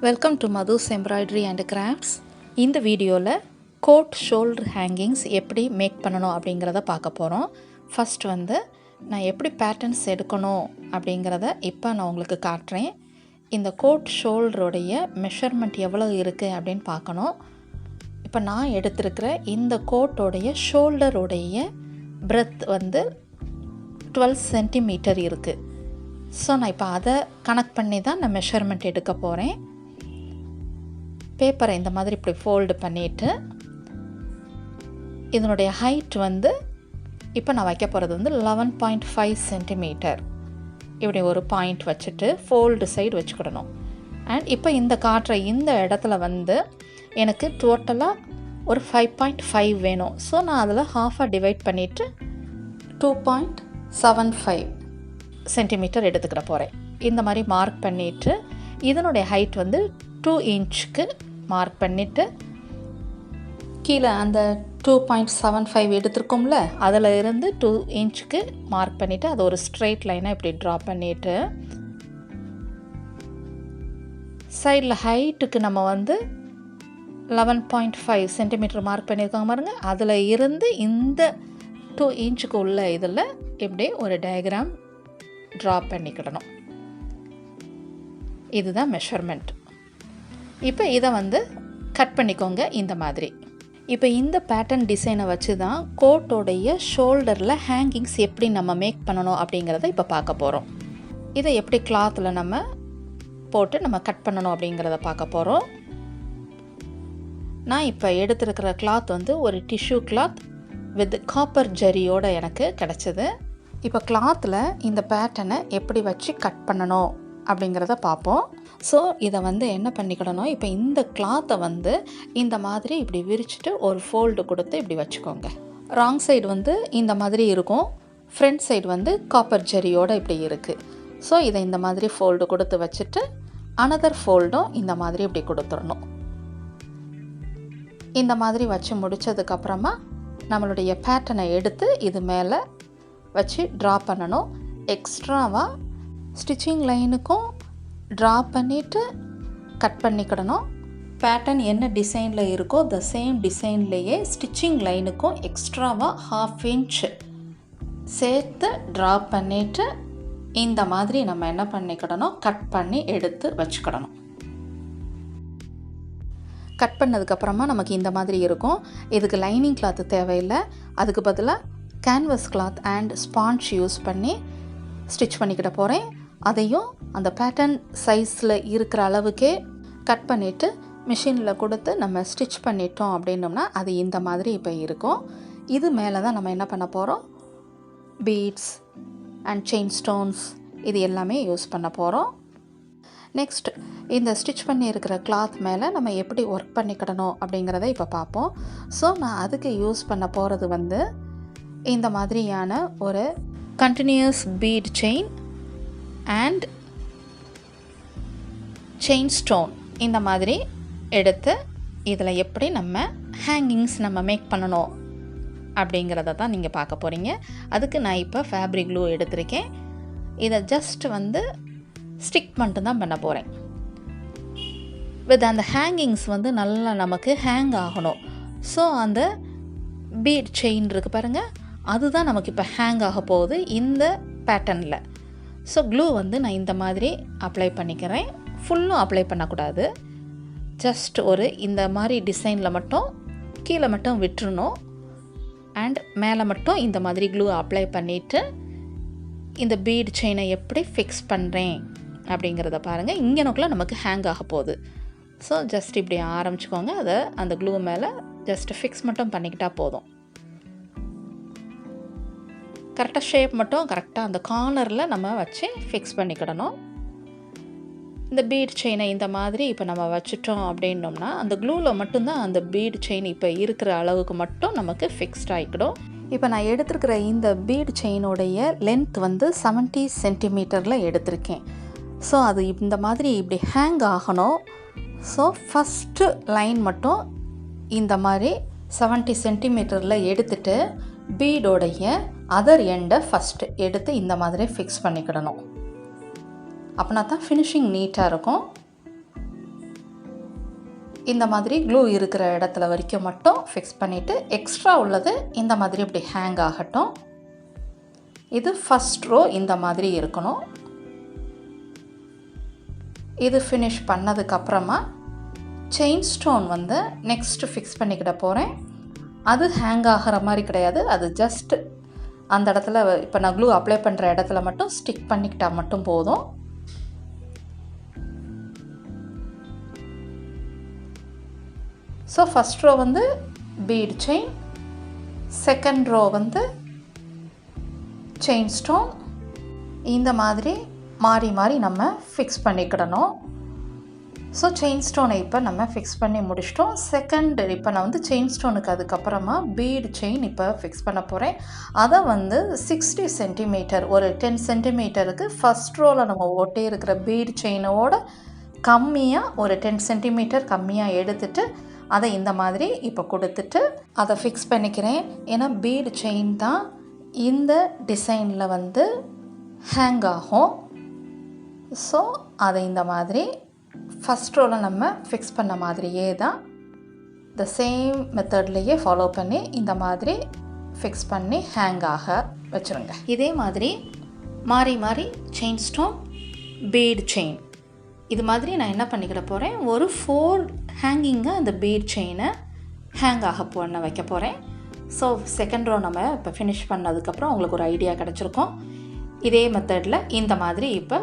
Welcome to Madhu's Embroidery and Crafts. இந்த வீடியோவில் code shoulder hangings எப்படி மேக் பண்ணணும் அப்படிங்கிறத பார்க்க போகிறோம். ஃபஸ்ட் நான் எப்படி பேட்டர்ன்ஸ் எடுக்கணும் அப்படிங்கிறத இப்போ நான் உங்களுக்கு காட்டுறேன். இந்த கோட் ஷோல்டருடைய மெஷர்மெண்ட் எவ்வளோ இருக்குது அப்படின்னு பார்க்கணும். இப்போ நான் எடுத்திருக்கிற இந்த கோட்டோடைய ஷோல்டருடைய பிரெத் 12 சென்டிமீட்டர் இருக்குது. ஸோ நான் இப்போ அதை கனெக்ட் பண்ணி தான் நான் மெஷர்மெண்ட் எடுக்க போகிறேன். பேப்பரை இந்த மாதிரி இப்படி ஃபோல்டு பண்ணிவிட்டு இதனுடைய ஹைட் இப்போ நான் வைக்க போகிறது 11.5 சென்டிமீட்டர். இப்படி ஒரு பாயிண்ட் வச்சுட்டு ஃபோல்டு சைடு வச்சுக்கிடணும். அண்ட் இப்போ இந்த காட்டுற இந்த இடத்துல எனக்கு டோட்டலாக ஒரு 5.5 வேணும். ஸோ நான் அதில் ஹாஃபாக டிவைட் பண்ணிவிட்டு 2.75 சென்டிமீட்டர் எடுத்துக்கிற போகிறேன். இந்த மாதிரி மார்க் பண்ணிவிட்டு இதனுடைய ஹைட் 2 இன்ச்சுக்கு மார்க் பண்ணிவிட்டு கீழே அந்த 2.75 எடுத்துருக்கோம்ல அதில் இருந்து 2 இன்ச்சுக்கு மார்க் பண்ணிவிட்டு அதை ஒரு ஸ்ட்ரெயிட் லைனாக இப்படி ட்ரா பண்ணிவிட்டு சைடில் ஹைட்டுக்கு நம்ம 11.5 சென்டிமீட்டர் மார்க் பண்ணியிருக்காங்க பாருங்க. அதில் இருந்து இந்த 2 இன்ச்சுக்கு உள்ள இதில் இப்படி ஒரு டயக்ராம் ட்ரா பண்ணிக்கிடணும். இதுதான் மெஷர்மெண்ட். இப்போ இதை கட் பண்ணிக்கோங்க இந்த மாதிரி. இப்போ இந்த பேட்டர்ன் டிசைனை வச்சு தான் கோட்டோடைய ஷோல்டரில் ஹேங்கிங்ஸ் எப்படி நம்ம மேக் பண்ணணும் அப்படிங்கிறத இப்போ பார்க்க போகிறோம். இதை எப்படி கிளாத்தில் நம்ம போட்டு நம்ம கட் பண்ணணும் அப்படிங்கிறத பார்க்க போகிறோம். நான் இப்போ எடுத்துருக்கிற கிளாத் ஒரு டிஷ்யூ கிளாத் வித் காப்பர் ஜரியோடு எனக்கு கிடச்சிது. இப்போ கிளாத்தில் இந்த பேட்டர்னை எப்படி வச்சு கட் பண்ணணும் அப்படிங்கிறத பார்ப்போம். ஸோ இதை என்ன பண்ணிக்கிடணும், இப்போ இந்த கிளாத்தை இந்த மாதிரி இப்படி விரிச்சிட்டு ஒரு ஃபோல்டு கொடுத்து இப்படி வச்சுக்கோங்க. ராங் சைடு இந்த மாதிரி இருக்கும், ஃப்ரண்ட் சைடு காப்பர் ஜரியோடு இப்படி இருக்குது. ஸோ இதை இந்த மாதிரி ஃபோல்டு கொடுத்து வச்சுட்டு அனதர் ஃபோல்டும் இந்த மாதிரி இப்படி கொடுத்துடணும். இந்த மாதிரி வச்சு முடித்ததுக்கப்புறமா நம்மளுடைய பேட்டர்னை எடுத்து இது மேலே வச்சு ட்ரா பண்ணணும். எக்ஸ்ட்ராவாக ஸ்டிச்சிங் லைனுக்கும் ட்ரா பண்ணிவிட்டு கட் பண்ணிக்கிடணும். பேட்டர்ன் என்ன டிசைனில் இருக்கோ த சேம் டிசைன்லேயே ஸ்டிச்சிங் லைனுக்கும் எக்ஸ்ட்ராவாக 1/2 இன்ச் சேர்த்து ட்ரா பண்ணிவிட்டு இந்த மாதிரி நம்ம என்ன பண்ணிக்கிடணும், கட் பண்ணி எடுத்து வச்சுக்கிடணும். கட் பண்ணதுக்கப்புறமா நமக்கு இந்த மாதிரி இருக்கும். இதுக்கு லைனிங் கிளாத்து தேவையில்லை, அதுக்கு பதிலாக canvas cloth and sponge use பண்ணி ஸ்டிச் பண்ணிக்கிட போகிறேன். அதையும் அந்த பேட்டர்ன் சைஸில் இருக்கிற அளவுக்கே கட் பண்ணிவிட்டு மிஷினில் கொடுத்து நம்ம ஸ்டிச் பண்ணிட்டோம் அப்படின்னோம்னா அது இந்த மாதிரி இப்போ இருக்கும். இது மேலே தான் நம்ம என்ன பண்ண போகிறோம், பீட்ஸ் அண்ட் செயின் ஸ்டோன்ஸ் இது எல்லாமே யூஸ் பண்ண போகிறோம். நெக்ஸ்ட் இந்த ஸ்டிச் பண்ணி இருக்கிற கிளாத் மேலே நம்ம எப்படி ஒர்க் பண்ணிக்கிடணும் அப்படிங்கிறத இப்போ பார்ப்போம். ஸோ நான் அதுக்கு யூஸ் பண்ண போகிறது இந்த மாதிரியான ஒரு continuous bead chain and chain stone இந்த மாதிரி எடுத்து இதில் எப்படி நம்ம ஹேங்கிங்ஸ் நம்ம மேக் பண்ணணும் அப்படிங்கிறத தான் நீங்கள் பார்க்க போகிறீங்க. அதுக்கு நான் இப்போ ஃபேப்ரிக் க்ளூ எடுத்திருக்கேன். இதை ஜஸ்ட் ஸ்டிக் மட்டும் தான் பண்ண போகிறேன். வித் அந்த ஹேங்கிங்ஸ் நல்லா நமக்கு ஹேங் ஆகணும். ஸோ அந்த பீட் செயின் இருக்குது பாருங்கள், அதுதான் நமக்கு இப்போ ஹேங் ஆக போகுது இந்த பேட்டர்னில். ஸோ க்ளூ நான் இந்த மாதிரி அப்ளை பண்ணிக்கிறேன். ஃபுல்லும் அப்ளை பண்ணக்கூடாது, ஜஸ்ட் ஒரு இந்த மாதிரி டிசைனில் மட்டும் கீழே மட்டும் விட்டுறணும். அண்ட் மேலே மட்டும் இந்த மாதிரி க்ளூ அப்ளை பண்ணிவிட்டு இந்த பீட் செயினை எப்படி ஃபிக்ஸ் பண்ணுறேன் அப்படிங்கிறத பாருங்கள். இங்கனக்குள்ளே நமக்கு ஹேங் ஆக போகுது. ஸோ ஜஸ்ட் இப்படி ஆரம்பிச்சுக்கோங்க. அதை அந்த க்ளூ மேலே ஜஸ்ட் ஃபிக்ஸ் மட்டும் பண்ணிக்கிட்டால் போதும். கரெக்டாக ஷேப் மட்டும் கரெக்டாக அந்த கார்னரில் நம்ம வச்சு ஃபிக்ஸ் பண்ணிக்கிடணும். இந்த பீட் செயினை இந்த மாதிரி இப்போ நம்ம வச்சுட்டோம் அப்படின்னோம்னா அந்த க்ளூவில் மட்டும்தான் அந்த பீட் செயின் இப்போ இருக்கிற அளவுக்கு மட்டும் நமக்கு ஃபிக்ஸ்ட் ஆகிக்கிடும். இப்போ நான் எடுத்துருக்கிற இந்த பீட் செயினுடைய லென்த் 70 சென்டிமீட்டரில் எடுத்திருக்கேன். ஸோ அது இந்த மாதிரி இப்படி ஹேங் ஆகணும். ஸோ ஃபஸ்ட்டு லைன் மட்டும் இந்த மாதிரி 70 சென்டிமீட்டரில் எடுத்துகிட்டு பீடோடைய அதர் எண்டை ஃபஸ்ட்டு எடுத்து இந்த மாதிரி ஃபிக்ஸ் பண்ணிக்கிடணும். அப்படின்னா தான் ஃபினிஷிங் நீட்டாக இருக்கும். இந்த மாதிரி க்ளூ இருக்கிற இடத்துல வரைக்கும் மட்டும் ஃபிக்ஸ் பண்ணிவிட்டு எக்ஸ்ட்ரா உள்ளது இந்த மாதிரி இப்படி ஹேங் ஆகட்டும். இது ஃபஸ்ட் ரோ இந்த மாதிரி இருக்கணும். இது ஃபினிஷ் பண்ணதுக்கப்புறமா செயின் ஸ்டோன் வந்து நெக்ஸ்ட்டு ஃபிக்ஸ் பண்ணிக்கிட போகிறேன். அது ஹேங் ஆகிற மாதிரி கிடையாது, அது ஜஸ்ட் அந்த இடத்துல இப்போ நான் க்ளூ அப்ளை பண்ணுற இடத்துல மட்டும் ஸ்டிக் பண்ணிக்கிட்டால் மட்டும் போதும். ஸோ ஃபஸ்ட் ரோ வந்து பீட் செயின், செகண்ட் ரோ வந்து செயின் ஸ்டோன், இந்த மாதிரி மாறி மாறி நம்ம ஃபிக்ஸ் பண்ணிக்கிடணும். ஸோ செயின் ஸ்டோனை இப்போ நம்ம ஃபிக்ஸ் பண்ணி முடிச்சிட்டோம். செகண்ட் இப்போ நான் வந்து செயின் ஸ்டோனுக்கு அதுக்கப்புறமா பீட் செயின் இப்போ ஃபிக்ஸ் பண்ண போகிறேன். அதை வந்து 60 சென்டிமீட்டர், ஒரு 10 சென்டிமீட்டருக்கு ஃபஸ்ட் ரோவில் நம்ம ஒட்டே இருக்கிற பீட் செயினோட கம்மியாக ஒரு 10 சென்டிமீட்டர் கம்மியாக எடுத்துட்டு அதை இந்த மாதிரி இப்போ கொடுத்துட்டு அதை ஃபிக்ஸ் பண்ணிக்கிறேன். ஏன்னா பீட் செயின் தான் இந்த டிசைனில் வந்து ஹேங் ஆகும். ஸோ அதை இந்த மாதிரி ஃபஸ்ட் ரோவில் நம்ம ஃபிக்ஸ் பண்ண மாதிரியே தான் இந்த சேம் மெத்தட்லேயே ஃபாலோ பண்ணி இந்த மாதிரி ஃபிக்ஸ் பண்ணி ஹேங் ஆக வச்சுருங்க. இதே மாதிரி மாறி மாறி செயின் ஸ்டோன், பீட் செயின், இது மாதிரி நான் என்ன பண்ணிக்கிட போகிறேன், ஒரு 4 ஹேங்கிங்காக இந்த பீட் செயினை ஹேங் ஆக பண்ண வைக்க போகிறேன். ஸோ செகண்ட் ரோ நம்ம இப்போ ஃபினிஷ் பண்ணதுக்கப்புறம் உங்களுக்கு ஒரு ஐடியா கிடச்சிருக்கோம். இதே மெத்தடில் இந்த மாதிரி இப்போ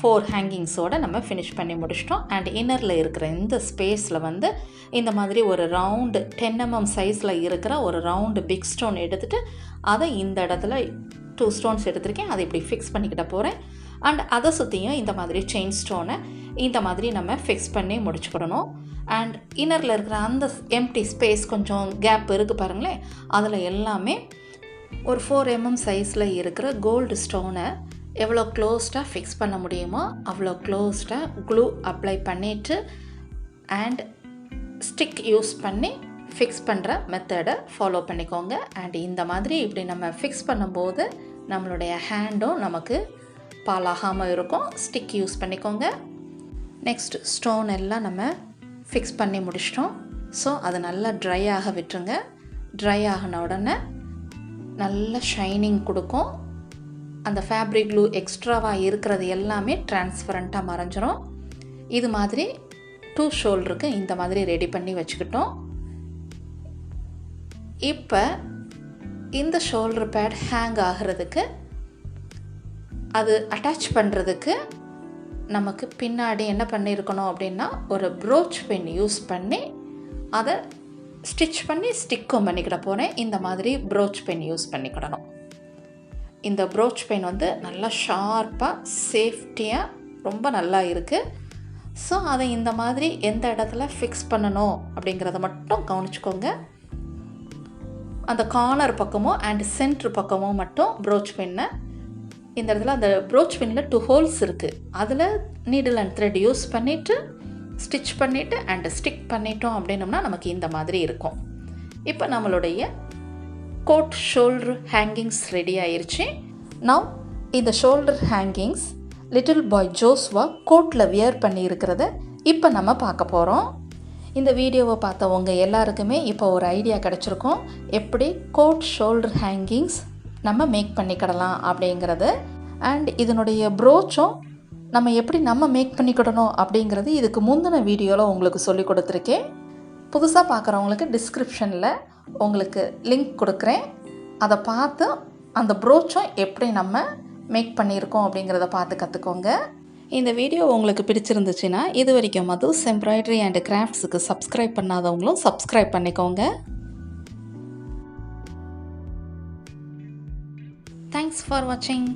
4 ஹேங்கிங்ஸோடு நம்ம ஃபினிஷ் பண்ணி முடிச்சிட்டோம். அண்ட் இன்னரில் இருக்கிற இந்த ஸ்பேஸில் வந்து இந்த மாதிரி ஒரு ரவுண்டு 10 mm சைஸில் இருக்கிற ஒரு ரவுண்டு பிக் ஸ்டோன் எடுத்துகிட்டு அதை இந்த இடத்துல 2 ஸ்டோன்ஸ் எடுத்திருக்கேன், அதை இப்படி ஃபிக்ஸ் பண்ணிக்கிட்ட போகிறேன். அண்ட் அதை சுற்றியும் இந்த மாதிரி செயின் ஸ்டோனை இந்த மாதிரி நம்ம ஃபிக்ஸ் பண்ணி முடிச்சுக்கிடணும். அண்ட் இன்னரில் இருக்கிற அந்த எம்டி ஸ்பேஸ் கொஞ்சம் கேப் இருக்குது பாருங்களேன், அதில் எல்லாமே ஒரு 4 mm சைஸில் இருக்கிற கோல்டு ஸ்டோனை எவ்வளோ க்ளோஸ்டாக ஃபிக்ஸ் பண்ண முடியுமோ அவ்வளோ க்ளோஸ்டாக க்ளூ அப்ளை பண்ணிவிட்டு அண்ட் ஸ்டிக் யூஸ் பண்ணி ஃபிக்ஸ் பண்ணுற மெத்தடை ஃபாலோ பண்ணிக்கோங்க. அண்ட் இந்த மாதிரி இப்படி நம்ம ஃபிக்ஸ் பண்ணும்போது நம்மளுடைய ஹேண்டும் நமக்கு பாலாகாமல் இருக்கும். ஸ்டிக் யூஸ் பண்ணிக்கோங்க. நெக்ஸ்ட் ஸ்டோன் எல்லாம் நம்ம ஃபிக்ஸ் பண்ணி முடிச்சிட்டோம். ஸோ அது நல்லா ட்ரை ஆக விட்டுருங்க. ட்ரை ஆகின உடனே நல்ல ஷைனிங் கொடுக்கும். அந்த ஃபேப்ரிக் க்ளூ எக்ஸ்ட்ராவாக இருக்கிறது எல்லாமே டிரான்ஸ்பரண்ட்டாக மறைஞ்சிரும். இது மாதிரி 2 ஷோல்டருக்கு இந்த மாதிரி ரெடி பண்ணி வச்சுக்கிட்டோம். இப்போ இந்த ஷோல்டர் பேட் ஹேங் ஆகிறதுக்கு, அது அட்டாச் பண்ணுறதுக்கு நமக்கு பின்னாடி என்ன பண்ணியிருக்கணும் அப்படின்னா ஒரு ப்ரோச் பென் யூஸ் பண்ணி அதை ஸ்டிச் பண்ணி ஸ்டிக்கும் பண்ணிக்கிட போகிறேன். இந்த மாதிரி ப்ரோச் பென் யூஸ் பண்ணிக்கிடணும். இந்த ப்ரோச் பென் வந்து நல்லா ஷார்ப்பாக சேஃப்டியாக ரொம்ப நல்லா இருக்குது. ஸோ அதை இந்த மாதிரி எந்த இடத்துல ஃபிக்ஸ் பண்ணணும் அப்படிங்கிறத மட்டும் கவனிச்சுக்கோங்க. அந்த கார்னர் பக்கமோ அண்ட் சென்ட்ரு பக்கமோ மட்டும் ப்ரோச் பென்னை இந்த இடத்துல, அந்த ப்ரோச் பென்னில் 2 ஹோல்ஸ் இருக்குது, அதில் நீடில் அண்ட் த்ரெட் யூஸ் பண்ணிவிட்டு ஸ்டிச் பண்ணிவிட்டு அண்ட் ஸ்டிக் பண்ணிட்டோம் அப்படின்னோம்னா நமக்கு இந்த மாதிரி இருக்கும். இப்போ நம்மளுடைய கோட் ஷோல்டர் ஹேங்கிங்ஸ் ரெடி ஆயிடுச்சு. நவ் இந்த shoulder hangings little boy Joshua கோட்டில் வியர் பண்ணியிருக்கிறத இப்போ நம்ம பார்க்க போகிறோம். இந்த வீடியோவை பார்த்தவங்க எல்லாருக்குமே இப்போ ஒரு ஐடியா கிடச்சிருக்கும், எப்படி கோட் ஷோல்டர் ஹேங்கிங்ஸ் நம்ம மேக் பண்ணிக்கிடலாம் அப்படிங்கிறது. அண்ட் இதனுடைய ப்ரோச்சும் நம்ம எப்படி நம்ம மேக் பண்ணிக்கிடணும் அப்படிங்கிறது இதுக்கு முந்தின வீடியோவில் உங்களுக்கு சொல்லி கொடுத்துருக்கேன். புதுசாக பார்க்குறவங்களுக்கு டிஸ்கிரிப்ஷனில் உங்களுக்கு லிங்க் கொடுக்குறேன். அதை பார்த்து அந்த ப்ரோச்சும் எப்படி நம்ம மேக் பண்ணியிருக்கோம் அப்படிங்கிறத பார்த்து கற்றுக்கோங்க. இந்த வீடியோ உங்களுக்கு பிடிச்சிருந்துச்சுன்னா இது வரைக்கும் மதுஸ் எம்ப்ராய்டரி அண்ட் கிராஃப்ட்ஸுக்கு சப்ஸ்கிரைப் பண்ணாதவங்களும் சப்ஸ்கிரைப் பண்ணிக்கோங்க. தேங்க்ஸ் ஃபார் வாட்சிங்.